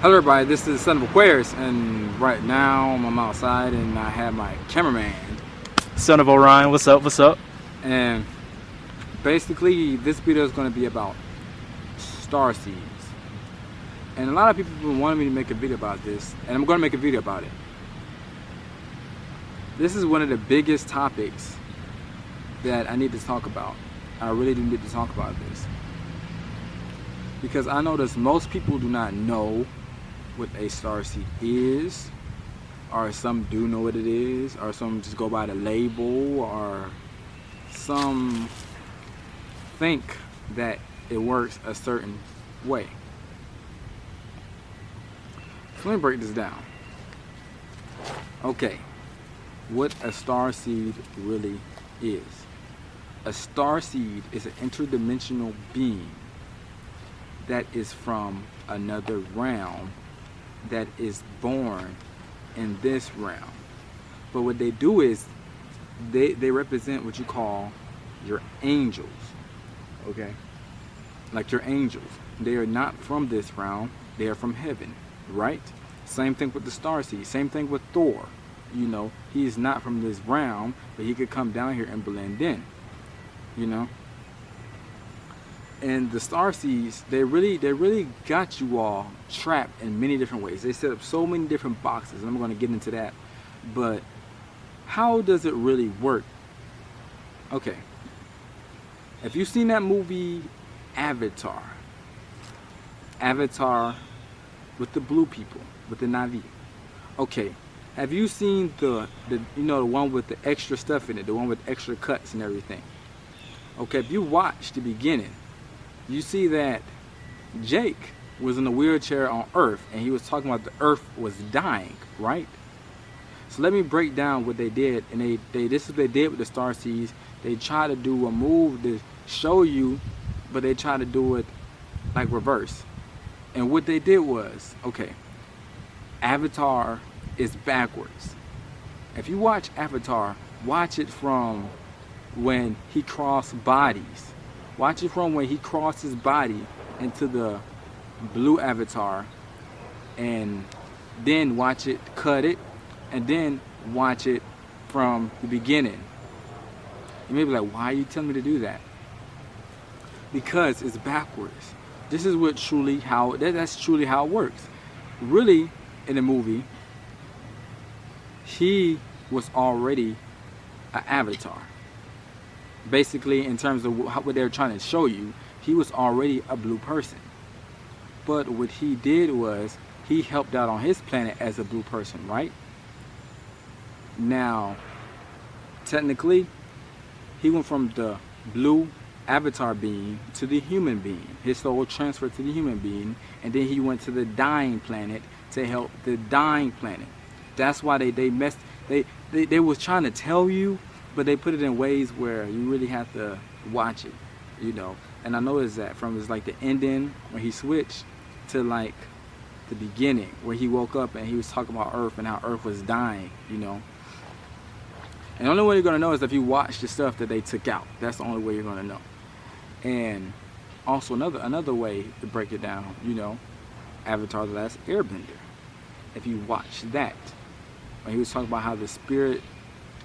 Hello everybody, this is Son of Aquarius, and right now I'm outside and I have my cameraman. Son of Orion, what's up, what's up? And basically this video is going to be about starseeds. And a lot of people have been wanting me to make a video about this, and I'm going to make a video about it. This is one of the biggest topics that I need to talk about. I really do need to talk about this. Because I notice most people do not know what a starseed is, or some do know what it is, or some just go by the label, or some think that it works a certain way. So let me break this down. Okay, what a starseed really is. A starseed is an interdimensional being that is from another realm that is born in this realm. But what they do is they represent what you call your angels. Okay? Like your angels. They are not from this realm, they are from heaven, right? Same thing with the starseed, same thing with Thor. You know, he is not from this realm, but he could come down here and blend in. You know? And the starseeds, they really got you all trapped in many different ways. They set up so many different boxes, and I'm going to get into that. But how does it really work? Okay, if you've seen that movie Avatar with the blue people, with the Na'vi. Okay, have you seen the one with the extra stuff in it, the one with extra cuts and everything? Okay, if you watch the beginning, you see that Jake was in a wheelchair on Earth, and he was talking about the Earth was dying, right? So let me break down what they did, and this is what they did with the starseeds. They tried to do a move to show you, but they tried to do it like reverse. And what they did was, okay, Avatar is backwards. If you watch Avatar, watch it from when he crossed bodies. Watch it from when he crossed his body into the blue avatar, and then watch it, cut it, and then watch it from the beginning. You may be like, why are you telling me to do that? Because it's backwards. This is what that's truly how it works. Really, in the movie, he was already an avatar. Basically, in terms of what they're trying to show you, he was already a blue person. But what he did was, he helped out on his planet as a blue person, right? Now, technically, he went from the blue avatar being to the human being. His soul transferred to the human being, and then he went to the dying planet to help the dying planet. That's why they was trying to tell you, but they put it in ways where you really have to watch it, you know. And I noticed that from like the ending when he switched to like the beginning where he woke up and he was talking about Earth and how Earth was dying, you know. And the only way you're gonna know is if you watch the stuff that they took out. That's the only way you're gonna know. And also another way to break it down, you know, Avatar: The Last Airbender. If you watch that, when he was talking about how the spirit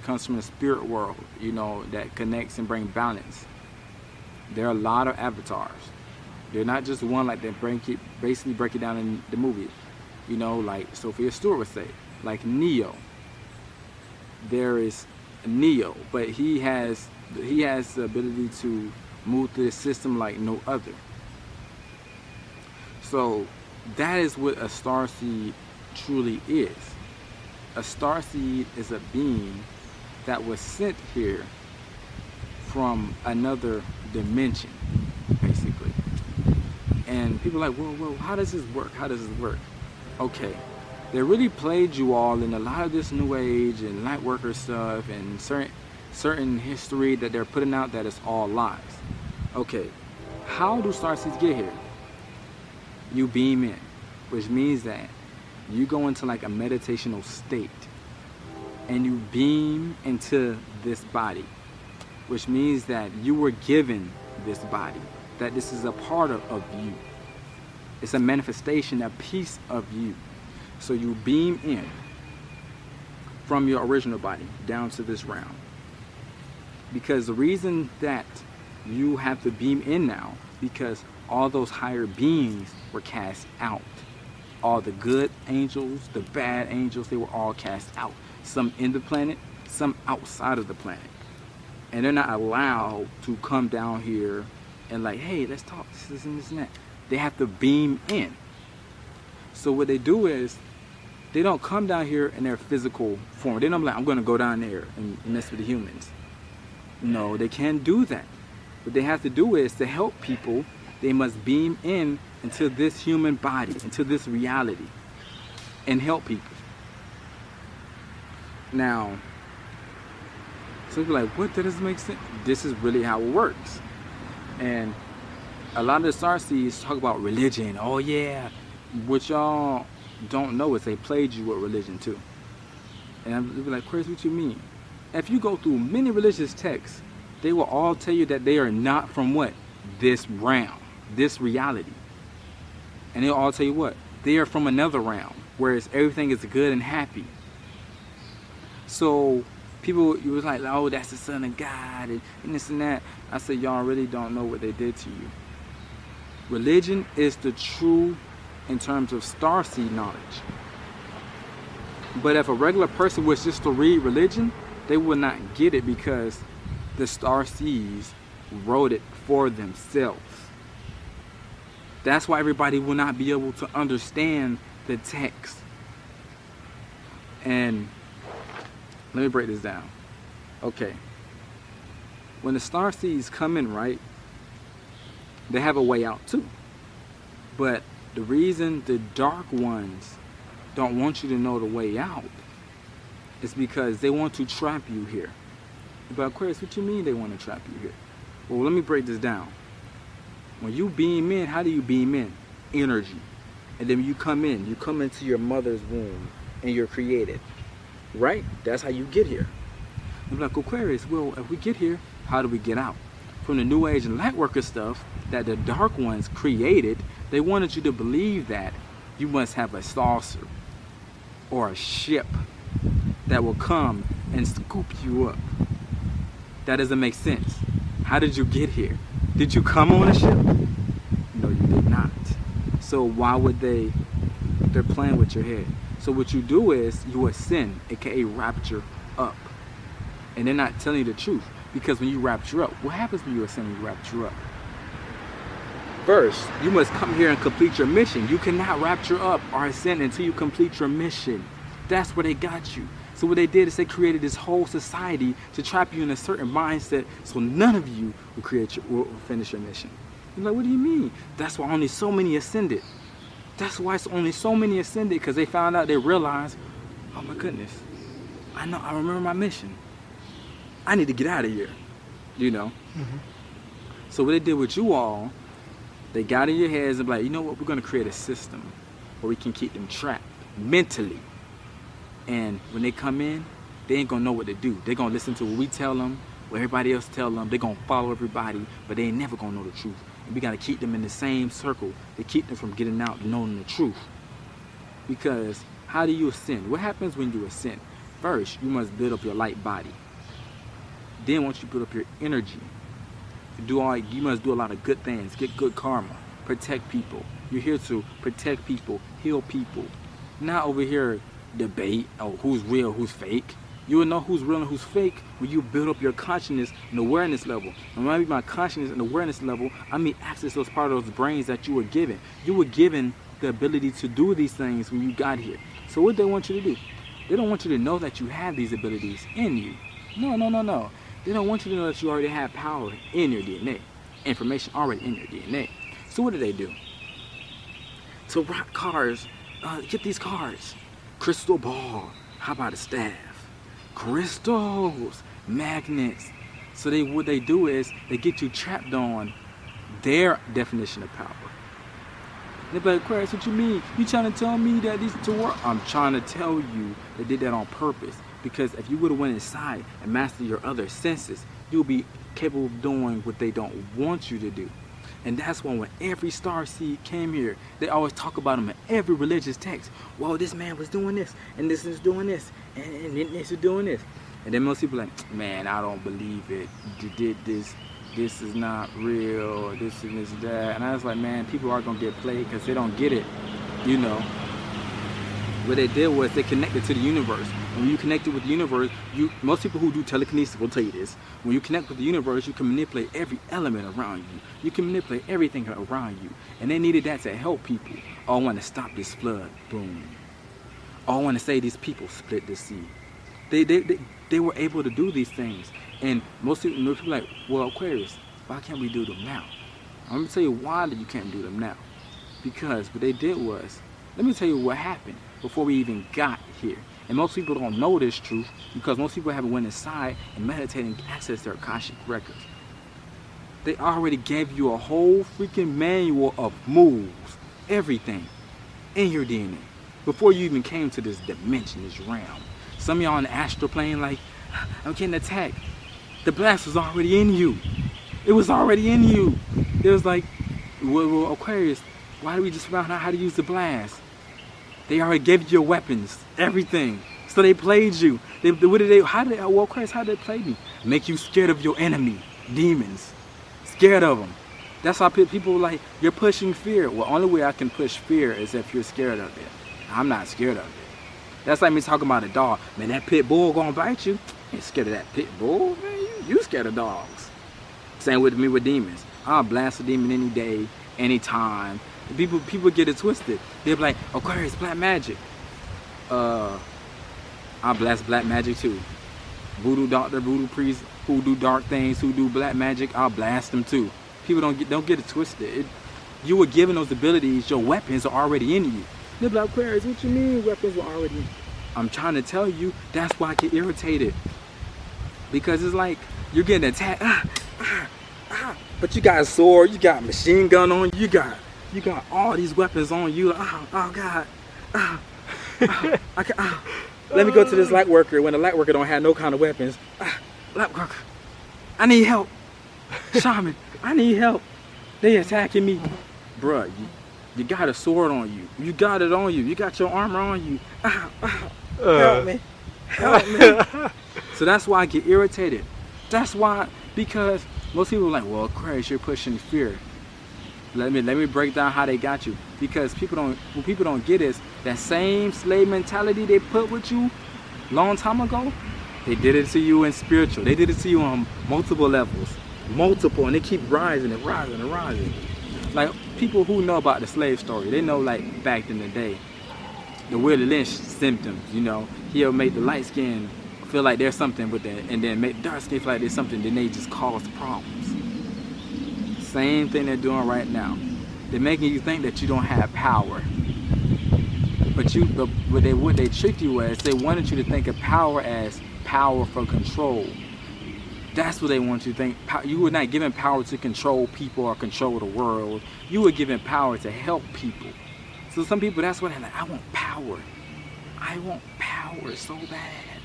comes from the spirit world, you know, that connects and brings balance. There are a lot of avatars. They're not just one like they basically break it down in the movie. You know, like Sophia Stewart would say, like Neo. There is Neo, but he has the ability to move through the system like no other. So that is what a starseed truly is. A starseed is a being that was sent here from another dimension, basically. And people are like, well, how does this work? How does this work? Okay, they really played you all in a lot of this new age and light worker stuff and certain history that they're putting out that is all lies. Okay, how do starseeds get here? You beam in, which means that you go into like a meditational state, and you beam into this body, which means that you were given this body, that this is a part of you. It's a manifestation, a piece of you. So you beam in from your original body down to this realm. Because the reason that you have to beam in now, because all those higher beings were cast out. All the good angels, the bad angels, they were all cast out. Some in the planet, some outside of the planet. And they're not allowed to come down here and like, hey, let's talk, this and this and that. They have to beam in. So what they do is, they don't come down here in their physical form. They don't be like, I'm going to go down there and mess with the humans. No, they can't do that. What they have to do is, to help people, they must beam in into this human body, into this reality, and help people. Now, some people are like, what, that doesn't make sense? This is really how it works. And a lot of the Starseeds talk about religion. Oh yeah, what y'all don't know is they played you with religion too. And I'm like, Chris, what you mean? If you go through many religious texts, they will all tell you that they are not from what? This realm, this reality. And they'll all tell you what? They are from another realm, whereas everything is good and happy. So people, you was like, oh, that's the son of God and this and that. I said, y'all really don't know what they did to you. Religion is the true in terms of starseed knowledge. But if a regular person was just to read religion, they would not get it, because the Starseeds wrote it for themselves. That's why everybody will not be able to understand the text. And let me break this down. Okay. When the Starseeds come in, right, they have a way out too. But the reason the Dark Ones don't want you to know the way out is because they want to trap you here. But Aquarius, what you mean they want to trap you here? Well, let me break this down. When you beam in, how do you beam in? Energy. And then you come into your mother's womb and you're created. Right? That's how you get here. I'm like, Aquarius, well, if we get here, how do we get out? From the New Age and Lightworker stuff that the Dark Ones created, they wanted you to believe that you must have a saucer or a ship that will come and scoop you up. That doesn't make sense. How did you get here? Did you come on a ship? No, you did not. So why would they're playing with your head. So what you do is you ascend, aka rapture up. And they're not telling you the truth. Because when you rapture up, what happens when you ascend and you rapture up? First, you must come here and complete your mission. You cannot rapture up or ascend until you complete your mission. That's where they got you. So what they did is they created this whole society to trap you in a certain mindset, so none of you will finish your mission. You're like, what do you mean? That's why only so many ascended. That's why it's only so many ascended, because they found out, they realized, oh my goodness, I remember my mission. I need to get out of here, you know? Mm-hmm. So what they did with you all, they got in your heads and be like, you know what, we're going to create a system where we can keep them trapped mentally. And when they come in, they ain't going to know what to do. They're going to listen to what we tell them, what everybody else tell them. They're going to follow everybody, but they ain't never going to know the truth. And we got to keep them in the same circle to keep them from getting out and knowing the truth. Because how do you ascend? What happens when you ascend? First, you must build up your light body. Then once you build up your energy, you must do a lot of good things, get good karma, protect people. You're here to protect people, heal people. Not over here debate, oh, who's real, who's fake. You will know who's real and who's fake when you build up your consciousness and awareness level. And when I mean my consciousness and awareness level, I mean access those part of those brains that you were given. You were given the ability to do these things when you got here. So what they want you to do? They don't want you to know that you have these abilities in you. No. They don't want you to know that you already have power in your DNA. Information already in your DNA. So what do? So rock cars, get these cars. Crystal ball, how about a staff? Crystals, magnets. So what they do is they get you trapped on their definition of power. They're like, Aquarius, what you mean? You trying to tell me that these two work? I'm trying to tell you they did that on purpose. Because if you would have went inside and mastered your other senses, you'll be capable of doing what they don't want you to do. And that's when every starseed came here, they always talk about him in every religious text. Well, this man was doing this, and this is doing this, and this is doing this. And then most people are like, man, I don't believe it. You did this. This is not real. This and this and that. And I was like, man, people are going to get played because they don't get it, you know. What they did was they connected to the universe. When you connected with the universe, most people who do telekinesis will tell you this. When you connect with the universe, you can manipulate every element around you. You can manipulate everything around you. And they needed that to help people. Oh, I want to stop this flood. Boom. Oh, I want to say these people split the sea. They were able to do these things. And most people are like, well, Aquarius, why can't we do them now? I'm going to tell you why you can't do them now. Because what they did was, let me tell you what happened before we even got here. And most people don't know this truth because most people haven't went inside and meditated and accessed their Akashic records. They already gave you a whole freaking manual of moves, everything, in your DNA before you even came to this dimension, this realm. Some of y'all in the astral plane like, I'm getting attacked. The blast was already in you. It was already in you. It was like, well, Aquarius, why do we just found out how to use the blast? They already gave you your weapons, everything. So they played you. Aquarius, how did they play me? Make you scared of your enemy, demons. Scared of them. That's how people like, you're pushing fear. Well, only way I can push fear is if you're scared of it. I'm not scared of it. That's like me talking about a dog. Man, that pit bull gonna bite you. Ain't scared of that pit bull, man. You scared of dogs. Same with me with demons. I'll blast a demon any day, anytime. People get it twisted. They're like, Aquarius, black magic. I'll blast black magic too. Voodoo doctor, voodoo priest who do dark things, who do black magic, I'll blast them too. People don't get it twisted. You were given those abilities, your weapons are already in you. They're like, Aquarius, what you mean weapons were already in you? I'm trying to tell you, that's why I get irritated. Because it's like, you're getting attacked, but you got a sword, you got a machine gun on you, you got all these weapons on you. Oh God. Let me go to this light worker when the light worker don't have no kind of weapons. Light worker, I need help. Shaman, I need help. They attacking me. Bruh, you got a sword on you. You got it on you. You got your armor on you. Help me. Help me. So that's why I get irritated. That's why, because most people are like, well, Aquarius, you're pushing fear. Let me break down how they got you. Because what people don't get is that same slave mentality they put with you long time ago, they did it to you in spiritual. They did it to you on multiple levels. Multiple, and they keep rising and rising and rising. Like people who know about the slave story, they know like back in the day, the Willie Lynch symptoms, you know, he'll make the light skin feel like there's something with that, and then make the dark skin feel like there's something, then they just cause problems. Same thing they're doing right now. They're making you think that you don't have power. But what they tricked you as, they wanted you to think of power as power for control. That's what they want you to think. You were not given power to control people or control the world. You were given power to help people. So some people, that's what they're like, I want power. I want power so bad.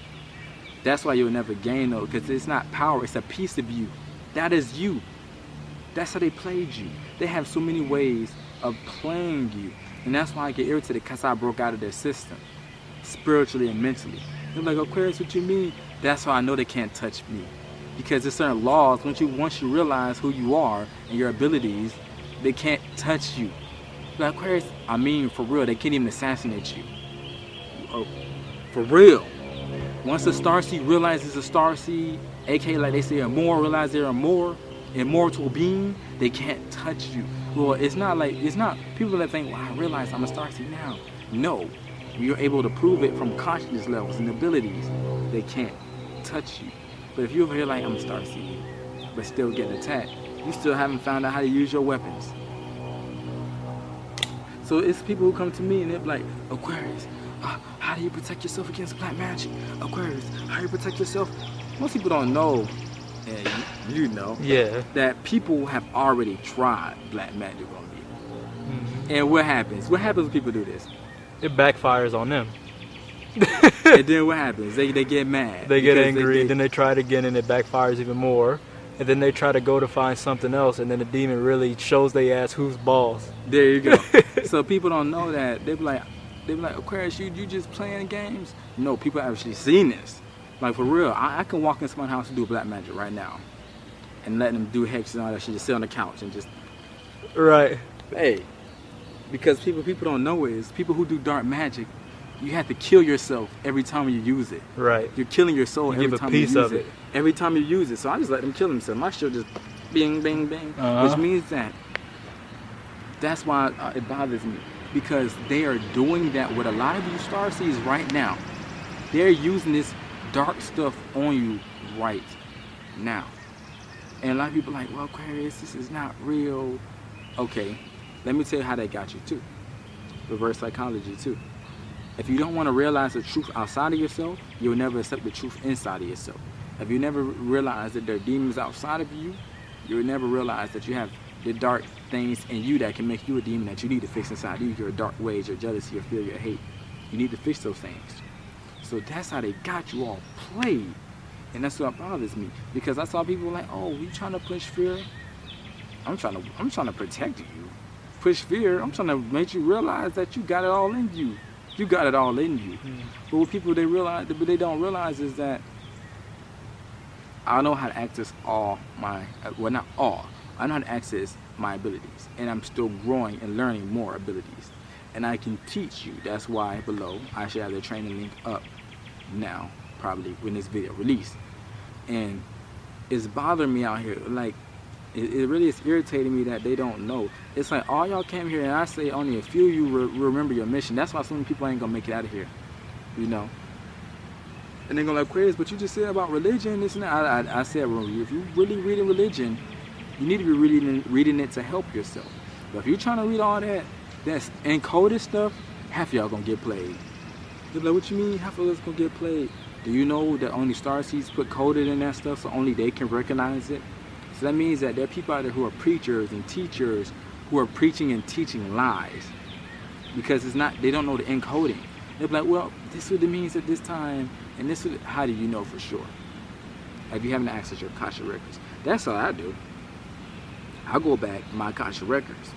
That's why you'll never gain though, because it's not power, it's a piece of you. That is you. That's how they played you. They have so many ways of playing you. And that's why I get irritated, because I broke out of their system, spiritually and mentally. They're like, Aquarius, what you mean? That's why I know they can't touch me. Because there's certain laws, once you realize who you are and your abilities, they can't touch you. Like, Aquarius, I mean, for real, they can't even assassinate you. Oh, for real. Once a starseed realizes a starseed, aka like they say realize they're a immortal being, they can't touch you. Well, it's not people that think, well, I realize I'm a starseed now. No, you're able to prove it from consciousness levels and abilities. They can't touch you. But if you're over here like, I'm a starseed, but still getting attacked, you still haven't found out how to use your weapons. So it's people who come to me and they're like, Aquarius, how do you protect yourself against black magic? Aquarius, how do you protect yourself? Most people don't know, and you know, that people have already tried black magic on me. Mm-hmm. And what happens? What happens when people do this? It backfires on them. And then what happens? They get mad. They get angry, then they try it again and it backfires even more. and then they try to go to find something else, and then the demon really shows they ass who's balls. There you go. So people don't know that. They be like, Aquarius, you just playing games? No, people actually seen this. Like for real, I can walk into my house and do black magic right now, and let them do hexes and all that shit. Just sit on the couch and just, Right. hey, because people don't know is people who do dark magic, you have to kill yourself every time you use it. Right. You're killing your soul You every give a time you piece use of it. it. Every time you use it. So I just let them kill themselves. My shit just bing, bing, bing. Which means that that's why it bothers me. Because they are doing that with a lot of you Starseeds right now. They're using this dark stuff on you right now. And a lot of people are like, well, Aquarius, this is not real. Okay, let me tell you how they got you too. Reverse psychology too. If you don't want to realize the truth outside of yourself, you'll never accept the truth inside of yourself. If you never realize that there are demons outside of you, you'll never realize that you have the dark things in you that can make you a demon that you need to fix inside you. Your dark ways, your jealousy, your fear, your hate. You need to fix those things. So that's how they got you all played. And that's what bothers me. Because I saw people like, oh, you trying to push fear? I'm trying to protect you. Push fear. I'm trying to make you realize that you got it all in you. You got it all in you. But what people they don't realize is that I know how to access all my, well, not all. I know how to access my abilities, and I'm still growing and learning more abilities, and I can teach you. That's why below I should have the training link up now, probably when this video released. And it's bothering me out here. Like it really is irritating me that they don't know. It's like all y'all came here, and I say only a few of you remember your mission. That's why so many people ain't gonna make it out of here, you know. And they're gonna like, Aquarius, but you just said about religion, this and that. I said, well, if you really reading religion, you need to be reading it to help yourself. But if you're trying to read all that's encoded stuff, half of y'all gonna get played. They're like, what you mean half of us gonna get played? Do you know that only Starseeds put coded in that stuff so only they can recognize it? So that means that there are people out there who are preachers and teachers who are preaching and teaching lies. Because it's not, they don't know the encoding. They're like, well, this is what it means at this time, and this is how do you know for sure? If you haven't accessed your Akasha records. That's all I do. I go back in my Akasha records,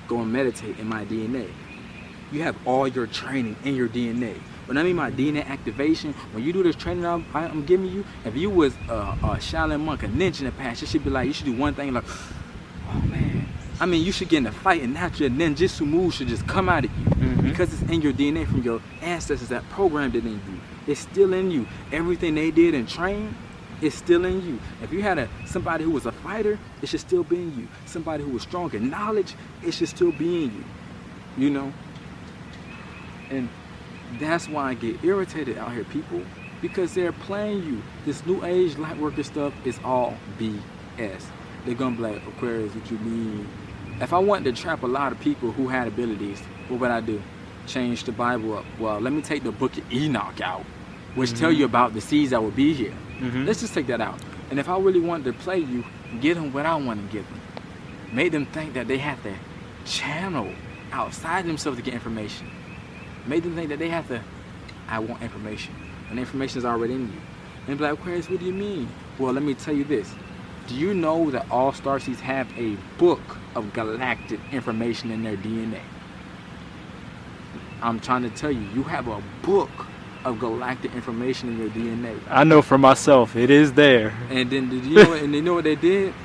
go and meditate in my DNA. You have all your training in your DNA. When I mean my DNA activation, when you do this training I'm giving you, if you was a Shaolin monk, a ninja in the past, you should be like, you should do one thing like, oh man. I mean, you should get in a fight and naturally a ninjutsu move should just come out of you. Because it's in your DNA from your ancestors that programmed it in you. It's still in you. Everything they did and trained, it's still in you. If you had somebody who was a fighter, it should still be in you. Somebody who was strong in knowledge, it should still be in you. You know? And that's why I get irritated out here, people, because they're playing you. This new age light worker stuff is all BS. They're gonna be like, Aquarius, what you mean? If I wanted to trap a lot of people who had abilities, what would I do? Change the Bible up. Well, let me take the book of Enoch out, which tell you about the seeds that will be here. Let's just take that out. And if I really wanted to play you, give them what I want to give them. Make them think that they have to channel outside themselves to get information. Make them think that they have to, I want information. And the information is already in you. And be like, Aquarius, what do you mean? Well, let me tell you this. Do you know that all Starseeds have a book of galactic information in their DNA? I'm trying to tell you, you have a book of galactic information in your DNA. I know for myself, it is there. And then did you know? And they know what they did?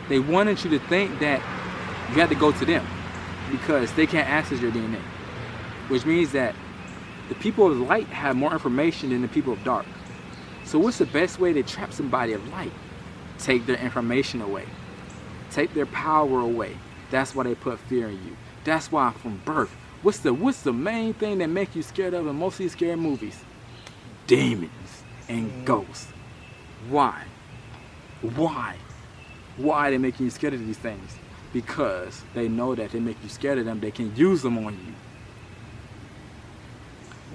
They wanted you to think that you had to go to them because they can't access your DNA, which means that the people of light have more information than the people of dark. So what's the best way to trap somebody of light? Take their information away. Take their power away. That's why they put fear in you. That's why from birth, what's the main thing that make you scared of in most of these scary movies? Demons and ghosts. Why? Why they making you scared of these things? Because they know that they make you scared of them, they can use them on you.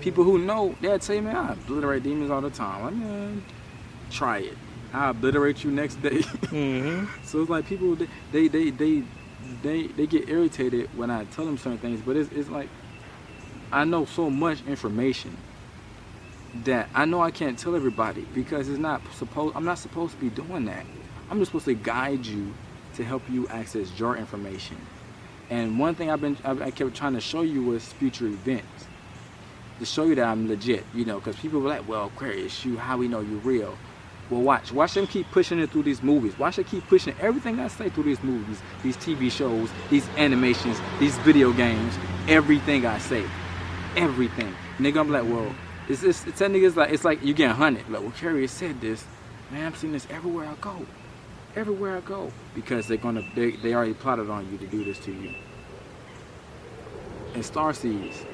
People who know, they'll tell you, man, I obliterate demons all the time. I mean, try it. I obliterate you next day. So it's like people, they get irritated when I tell them certain things, but it's like, I know so much information that I know I can't tell everybody because I'm not supposed to be doing that. I'm just supposed to guide you to help you access your information. And one thing I kept trying to show you was future events, to show you that I'm legit, you know, because people were like, well, Aquarius, you, how we know you're real? Well, watch them keep pushing it through these movies. Watch them keep pushing everything I say through these movies, these TV shows, these animations, these video games, everything I say, everything. Nigga, I'm like, well, it's that niggas like, it's like you getting hunted. Like, well, Aquarius said this, man, I'm seeing this everywhere I go. Everywhere I go, because they already plotted on you to do this to you. And Starseeds,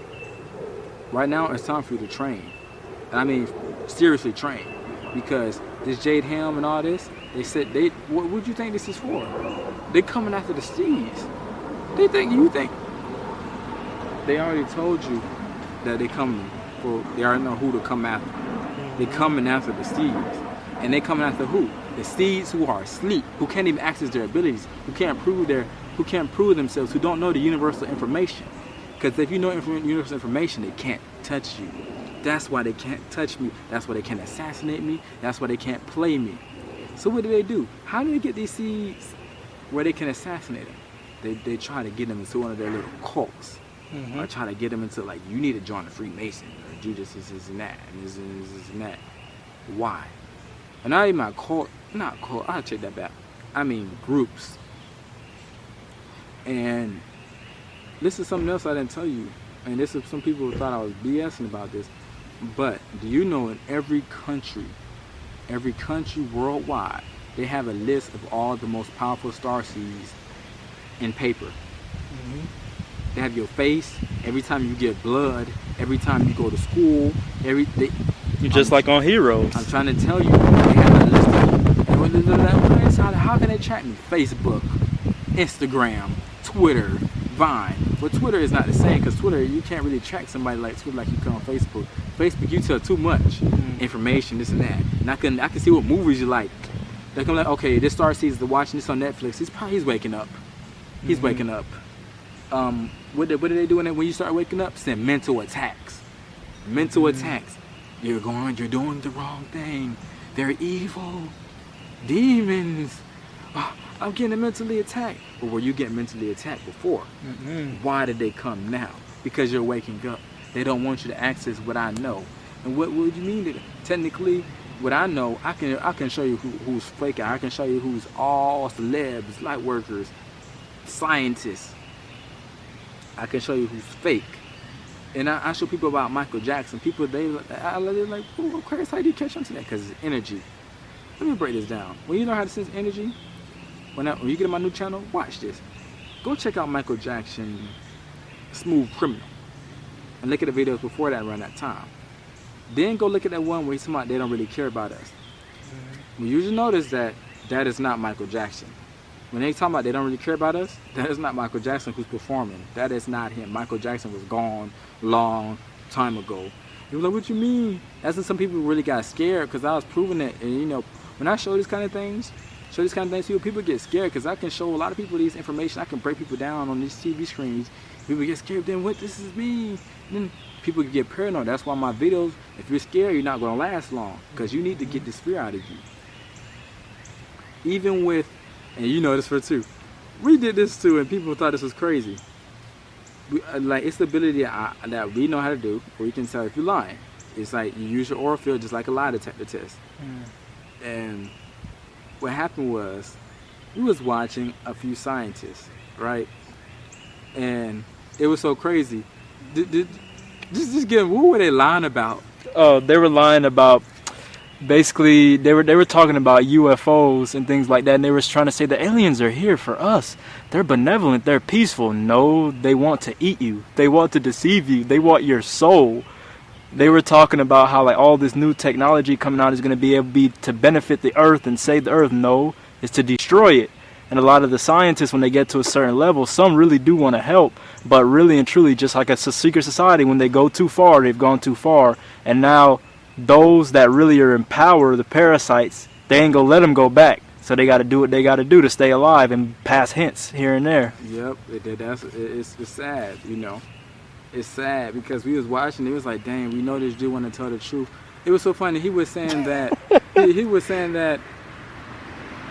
right now it's time for you to train. And I mean, seriously train, because this Jade Helm and all this, they said what would you think this is for? They coming after the Steeds. You think they already told you that they coming for? They already know who to come after. They coming after the Steeds, and they coming after who? The Steeds who are asleep, who can't even access their abilities, who can't prove themselves, who don't know the universal information. Because if you know universal information, they can't touch you. That's why they can't touch me. That's why they can't assassinate me. That's why they can't play me. So what do? How do they get these seeds where they can assassinate them? They try to get them into one of their little cults. Or try to get them into, like, you need to join the Freemason, or do this and that, and this and that. Why? And not even not cult, I'll take that back. I mean groups. And this is something else I didn't tell you. And this is, some people thought I was BSing about this. But do you know in every country worldwide, they have a list of all the most powerful starseeds in paper. They have your face every time you get blood, every time you go to school, just like on Heroes. I'm trying to tell you, they have a list of, and how can they track me? Facebook, Instagram, Twitter, Vine. But Twitter is not the same, because Twitter, you can't really track somebody like Twitter like you can on Facebook. Facebook, you tell too much information, this and that. And I can see what movies you like. They can, like, okay, this Starseeds, watching this on Netflix. He's waking up. He's waking up. What are they doing when you start waking up? Send mental attacks. Mental attacks. You're doing the wrong thing. They're evil. Demons. Oh, I'm getting mentally attacked. But were you getting mentally attacked before? Why did they come now? Because you're waking up. They don't want you to access what I know. And what would you mean? Technically, what I know, I can show you who's fake. I can show you who's all celebs, light workers, scientists. I can show you who's fake. And I show people about Michael Jackson. People, they're like, oh, Chris, how do you catch on to that? Because it's energy. Let me break this down. When you know how to sense energy, when you get on my new channel, watch this. Go check out Michael Jackson, Smooth Criminal. And look at the videos before that around that time. Then go look at that one where he's talking about they don't really care about us. We usually notice that is not Michael Jackson. When they talk about they don't really care about us, that is not Michael Jackson who's performing. That is not him. Michael Jackson was gone long time ago. He was like, what you mean? That's when some people really got scared, because I was proving it. And you know, when I show these kind of things, people get scared, because I can show a lot of people these information. I can break people down on these TV screens. People get scared, then what this is me? And then people get paranoid. That's why my videos, if you're scared, you're not going to last long, because you need to get this fear out of you. Even with, and you know this for too, we did this too, and people thought this was crazy. Like, it's the ability that we know how to do, where you can tell if you're lying. It's like you use your aura field just like a lie detector test. And what happened was, we was watching a few scientists, right? And it was so crazy. Just get, what were they lying about? Oh, they were lying about, basically, they were talking about UFOs and things like that, and they were trying to say the aliens are here for us. They're benevolent, they're peaceful. No, they want to eat you. They want to deceive you. They want your soul. They were talking about how, like, all this new technology coming out is going to be able to benefit the earth and save the earth. No, it's to destroy it. And a lot of the scientists, when they get to a certain level, some really do want to help, but really and truly, just like a secret society, when they go too far, they've gone too far. And now those that really are in power, the parasites, they ain't gonna let them go back. So they got to do what they got to do to stay alive and pass hints here and there. Yep, it's sad, you know. It's sad, because we was watching, it was like, dang, we know this dude want to tell the truth. It was so funny. He was saying that he was saying that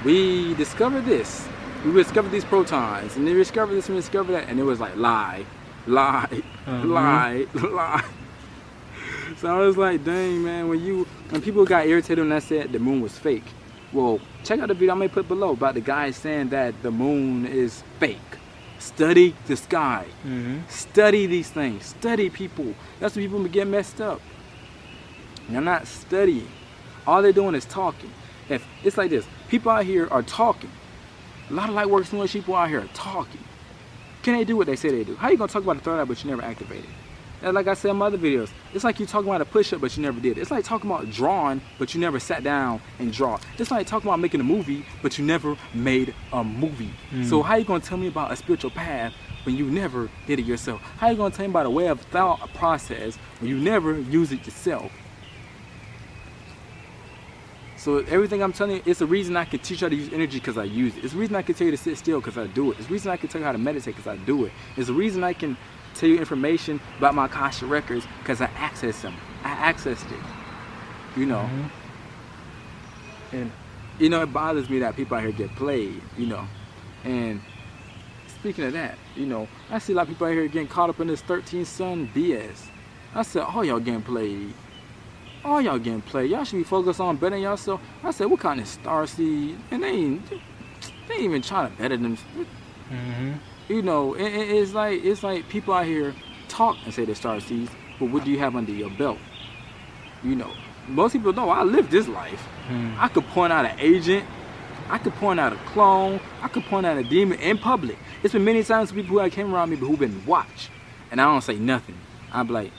we discovered this. We discovered these protons, and they discovered this and we discovered that, and it was like lie, lie, lie, lie. So I was like, dang, man, when people got irritated when I said the moon was fake. Well, check out the video I may put below about the guy saying that the moon is fake. Study the sky. Study these things. Study people. That's when people get messed up. They're not studying. All they're doing is talking. If it's like this, people out here are talking. A lot of light work smart people out here are talking. Can they do what they say they do? How you gonna talk about the third eye but you never activate it? And like I said in my other videos, it's like you talking about a push-up but you never did it. It's like talking about drawing but you never sat down and draw. It's like talking about making a movie but you never made a movie. So how you gonna tell me about a spiritual path when you never did it yourself? How you gonna tell me about a way of thought process when you never use it yourself? So everything I'm telling you, it's the reason I can teach you how to use energy because I use it. It's the reason I can tell you to sit still because I do it. It's the reason I can tell you how to meditate because I do it. It's the reason I can tell you information about my Akasha records because I access them. I accessed it. You know. And you know, it bothers me that people out here get played, you know. And speaking of that, you know, I see a lot of people out here getting caught up in this 13th Sun BS. I said, oh, y'all getting played. All y'all getting played. Y'all should be focused on bettering yourself. I said, what kind of starseed? And they ain't even trying to better them. You know, it's like people out here talk and say they're starseeds, but what do you have under your belt? You know, most people know I live this life. I could point out an agent. I could point out a clone. I could point out a demon in public. It's been many times people who came around me who've been watched, and I don't say nothing. I'm like,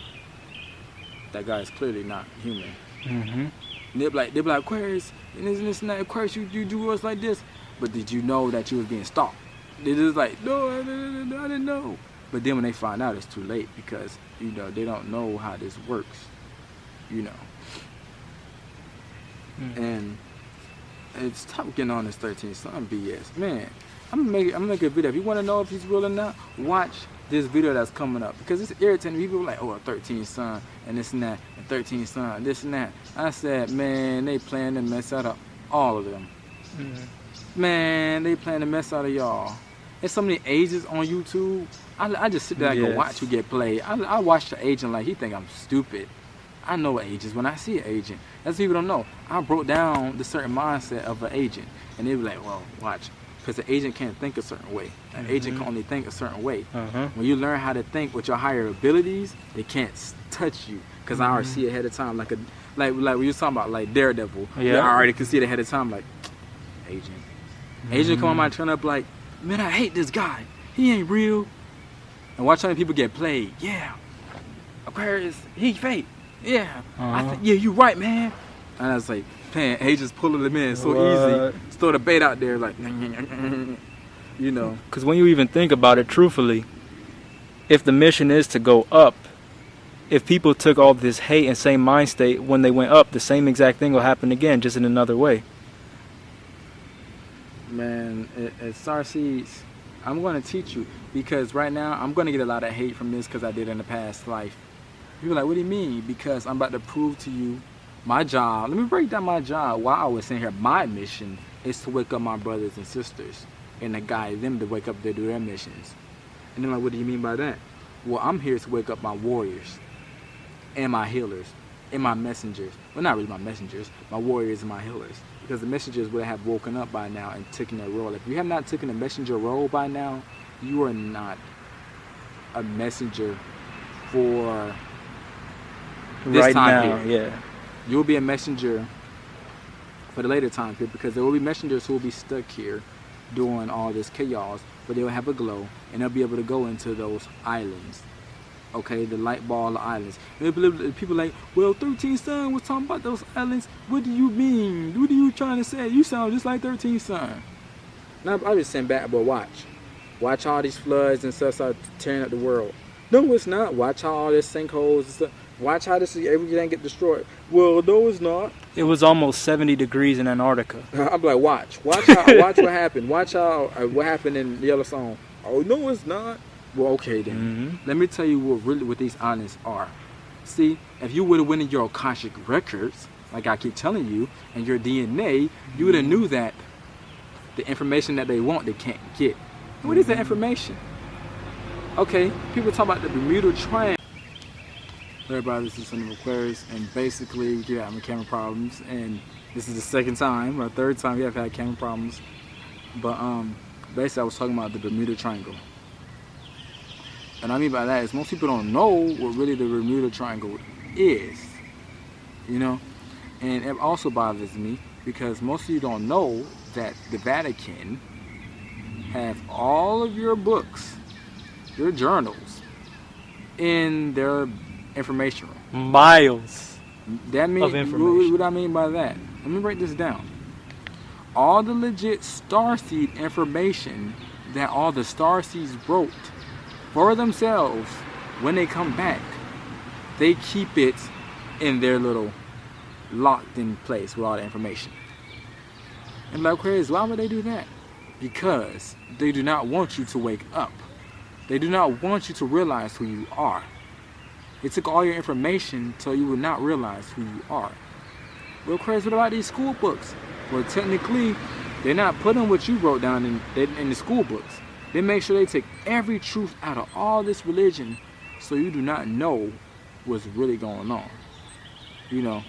that guy is clearly not human. And they'll be like, Aquarius, and this and that. Aquarius, you do us like this. But did you know that you was being stalked? They just like, no, I didn't know. But then when they find out, it's too late because, you know, they don't know how this works. You know. And it's tough getting on this 13th Sun BS. Man, I'm gonna make a video. If you want to know if he's real or not, watch this video that's coming up because it's irritating. People are like, oh, a 13th Sun and this and that, a 13th Sun, this and that. I said, man, they plan to mess out of all of them. Man, they plan to mess out of y'all. There's so many agents on YouTube. I just sit there and go watch who get played. I watch the agent like he think I'm stupid. I know agents when I see an agent. That's what people don't know. I broke down the certain mindset of an agent, and they be like, well, watch. Because the agent can't think a certain way. An agent can only think a certain way. When you learn how to think with your higher abilities, they can't touch you. Because I already see it ahead of time, like when you're talking about like Daredevil. I already can see it ahead of time, like agent. Agent come on my turn up like, man, I hate this guy. He ain't real. And watch how many people get played. Yeah, Aquarius, he fake. Yeah, yeah, you right, man. And I was like, man, agents pulling them in so easy. Just throw the bait out there, like, you know. Because when you even think about it truthfully, if the mission is to go up, if people took all this hate and same mind state when they went up, the same exact thing will happen again, just in another way. Man, at Starseeds, I'm going to teach you because right now I'm going to get a lot of hate from this because I did in the past life. People are like, what do you mean? Because I'm about to prove to you my job. Let me break down my job. While I was in here, my mission is to wake up my brothers and sisters and to guide them to wake up to do their missions. And they're like, what do you mean by that? Well, I'm here to wake up my warriors and my healers and my messengers. Well, not really my messengers, my warriors and my healers. Because the messengers would have woken up by now and taken their role. If you have not taken a messenger role by now, you are not a messenger for this right time now, period. You'll be a messenger for the later time period because there will be messengers who will be stuck here doing all this chaos, but they'll have a glow and they'll be able to go into those islands. Okay, the light ball islands. And people like, well, 13 Sun was talking about those islands. What do you mean? What are you trying to say? You sound just like 13 Sun. Now, I just sent back, but watch all these floods and stuff start tearing up the world. No, it's not. Watch how all this sinkholes and stuff. Watch how everything get destroyed. Well, no, it's not. It was almost 70 degrees in Antarctica. I'm like, watch what happened. Watch how what happened in Yellowstone. Oh, no, it's not. Well, okay then. Let me tell you what these islands are. See, if you would have went in your Akashic records, like I keep telling you, and your DNA, you would have knew that the information that they want, they can't get. What is that information? Okay, people talk about the Bermuda Triangle. Everybody, this is Son of Aquarius, and basically we're having camera problems, and this is the second time or third time we have had camera problems. But basically I was talking about the Bermuda Triangle. And I mean by that is most people don't know what really the Bermuda Triangle is. You know? And it also bothers me because most of you don't know that the Vatican have all of your books, your journals, in their information room. Miles That means, of information. what I mean by that? Let me break this down. All the legit Starseed information that all the Starseeds wrote for themselves, when they come back, they keep it in their little locked in place with all the information. And like, Aquarius, why would they do that? Because they do not want you to wake up. They do not want you to realize who you are. They took all your information so you would not realize who you are. Well, Aquarius, what about these school books? Well, technically, they're not putting what you wrote down in the school books. They make sure they take every truth out of all this religion so you do not know what's really going on. You know,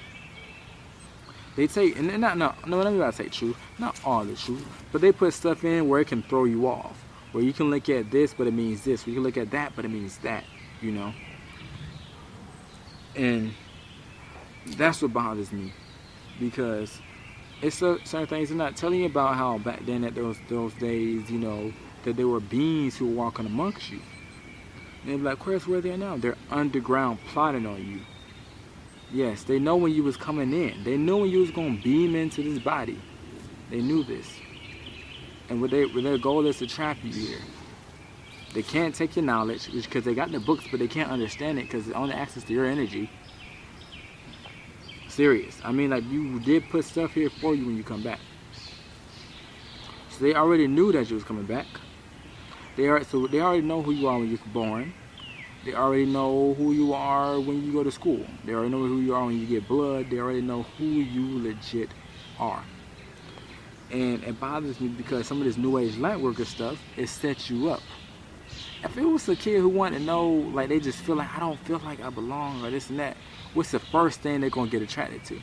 they take, and not, no, let me not say truth, not all the truth, but they put stuff in where it can throw you off. Where you can look at this, but it means this. You can look at that, but it means that, you know. And that's what bothers me, because it's certain things they're not telling you about how back then at those days, you know, that there were beings who were walking amongst you. And they're like, Aquarius, where are they now? They're underground plotting on you. Yes, they know when you was coming in. They knew when you was going to beam into this body. They knew this. And what their goal is to trap you here. They can't take your knowledge, because they got the books, but they can't understand it because it's only access to your energy. Serious. I mean, like, you did put stuff here for you when you come back. So they already knew that you was coming back. So they already know who you are when you're born. They already know who you are when you go to school. They already know who you are when you get blood. They already know who you legit are. And it bothers me because some of this New Age light worker stuff, it sets you up. If it was a kid who wanted to know, like, they just feel like, I don't feel like I belong or this and that, what's the first thing they're going to get attracted to?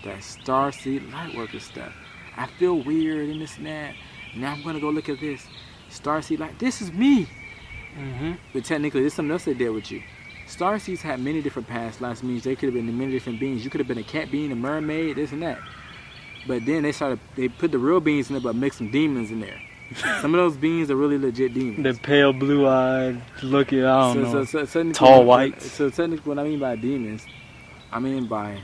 That Starseed light worker stuff. I feel weird and this and that. Now I'm going to go look at this. Starseed light, this is me. But technically, there's something else they did with you. Starseeds had many different past lives, means they could have been many different beings. You could have been a cat being, a mermaid, this and that. But then they put the real beings in there, but mixed some demons in there. Some of those beings are really legit demons. The pale blue-eyed, looking, I don't know, so tall whites. So technically, what I mean by demons, I mean by,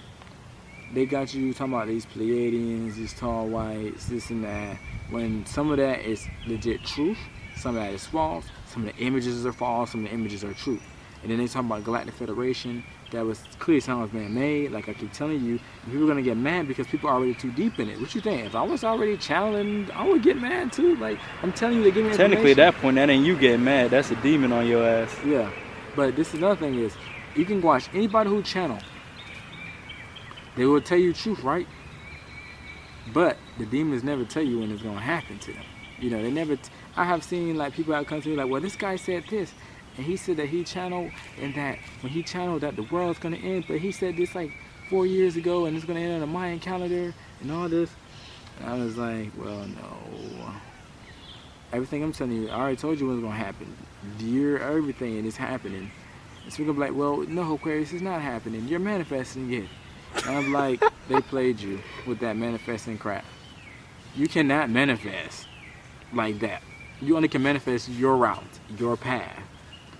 they got you talking about these Pleiadians, these tall whites, this and that. When some of that is legit truth, some of that is false, some of the images are false, some of the images are true. And then they talk about Galactic Federation, that was clearly sounds man-made. Like I keep telling you, people are gonna get mad because people are already too deep in it. What you think? If I was already channeling, I would get mad too. Like, I'm telling you, they give me Technically, at that point, that ain't you getting mad. That's a demon on your ass. Yeah, but this is another thing is, you can watch anybody who channel. They will tell you truth, right? But the demons never tell you when it's gonna happen to them. You know, they never. I have seen like people that come to me like, well, this guy said this, and he said that he channeled, and that when he channeled that the world's gonna end, but he said this like 4 years ago, and it's gonna end on a Mayan calendar and all this. And I was like, well, no. Everything I'm telling you, I already told you what's gonna happen. You're everything, and it's happening. And so we're gonna be like, well, no, Aquarius, it's not happening. You're manifesting it. And I'm like, they played you with that manifesting crap. You cannot manifest like that. You only can manifest your route, your path.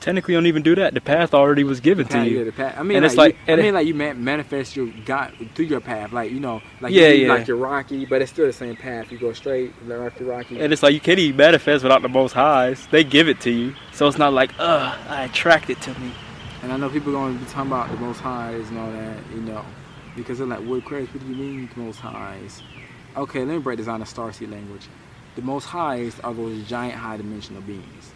Technically, you don't even do that. The path already was given to you. Yeah, the path. I mean, and like, it's you manifest your God through your path. Like, you know, like yeah. like you're Rocky, but it's still the same path. You go straight, like Rocky. And it's like you can't even manifest without the Most Highs. They give it to you, so it's not like, I attract it to me. And I know people are going to be talking about the Most Highs and all that, you know, because they're like, what Aquarius? What do you mean Most Highs? Okay, let me break this down in Starseed language. The Most Highs are those giant high-dimensional beings,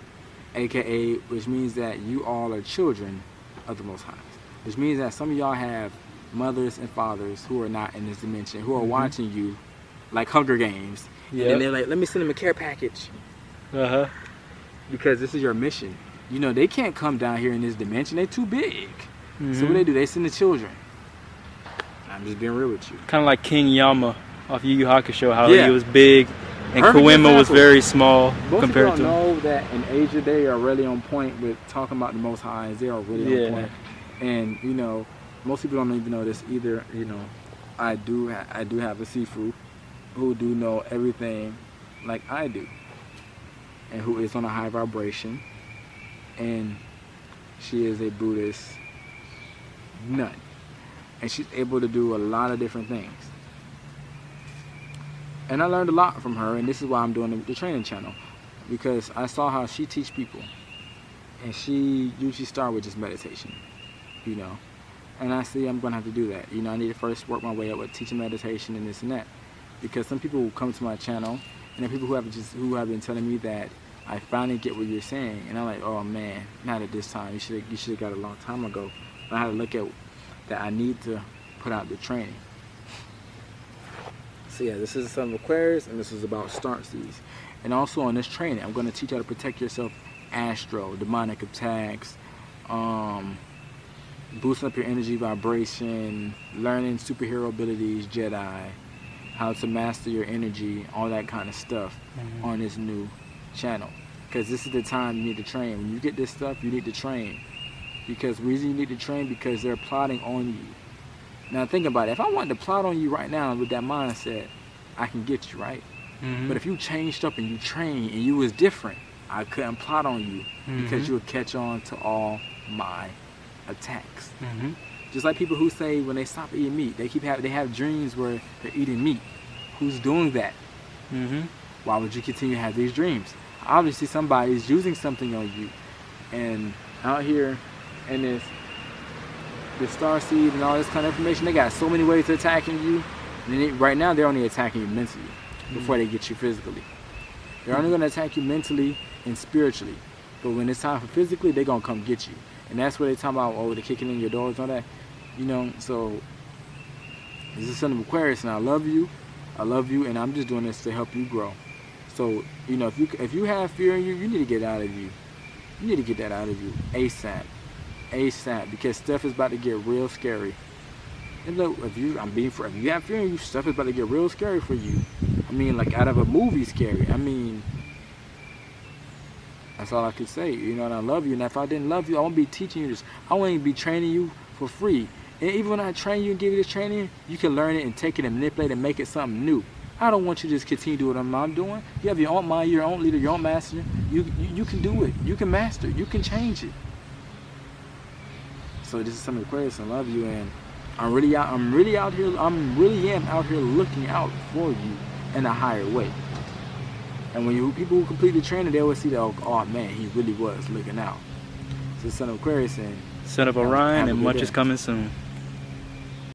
aka, which means that you all are children of the Most Highs. Which means that some of y'all have mothers and fathers who are not in this dimension, who are watching you like Hunger Games. And then they're like, let me send them a care package. Uh-huh. Because this is your mission. You know, they can't come down here in this dimension. They're too big. Mm-hmm. So what do? They send the children. I'm just being real with you. Kind of like King Yama off Yu Yu Hakusho, how Yeah. he was big and Perfect Koima was example. very small Most compared people to don't know that in Asia they are really on point with talking about the Most High. They are really on point. And you know, most people don't even know this either. You know, I do have a Sifu who do know everything like I do, and who is on a high vibration, and she is a Buddhist nun, and she's able to do a lot of different things. And I learned a lot from her, and this is why I'm doing the training channel, because I saw how she teach people, and she usually start with just meditation, you know. And I see I'm gonna have to do that. You know, I need to first work my way up with teaching meditation and this and that, because some people will come to my channel, and there are people who have been telling me that I finally get what you're saying, and I'm like, oh man, not at this time. You should have got it a long time ago. But I had to look at that. I need to put out the training. So yeah, this is the Son of Aquarius, and this is about Starseeds. And also on this training, I'm going to teach you how to protect yourself, astro, demonic attacks, boosting up your energy vibration, learning superhero abilities, Jedi, how to master your energy, all that kind of stuff on this new channel. Because this is the time you need to train. When you get this stuff, you need to train. Because the reason you need to train, because they're plotting on you. Now think about it. If I wanted to plot on you right now with that mindset, I can get you, right? But if you changed up and you trained and you was different, I couldn't plot on you because you would catch on to all my attacks. Just like people who say when they stop eating meat, they have dreams where they're eating meat. Who's doing that? Why would you continue to have these dreams? Obviously somebody's using something on you. And out here in this Starseed and all this kind of information, they got so many ways of attacking you. And right now they're only attacking you mentally before they get you physically. They're only going to attack you mentally and spiritually. But when it's time for physically, they're going to come get you. And that's what they're talking about, oh, they're kicking in your doors and all that. You know, so this is Son of Aquarius, and I love you, and I'm just doing this to help you grow. So, you know, if you have fear in you, you need to get out of you. You need to get that out of you ASAP. ASAP, because stuff is about to get real scary. And look, if you have fear in you, stuff is about to get real scary for you. I mean, like out of a movie scary. I mean, that's all I could say. You know, and I love you. And if I didn't love you, I won't be teaching you this. I won't be training you for free. And even when I train you and give you this training, you can learn it and take it and manipulate it and make it something new. I don't want you to just continue to do what I'm doing. You have your own mind, your own leader, your own master. You can do it. You can master it. You can change it. So this is Son of Aquarius. I love you, and I'm really out here looking out for you in a higher way. And when people who complete the training, they always see that, oh man, he really was looking out. So Son of Aquarius and Son of Orion, and much is coming soon.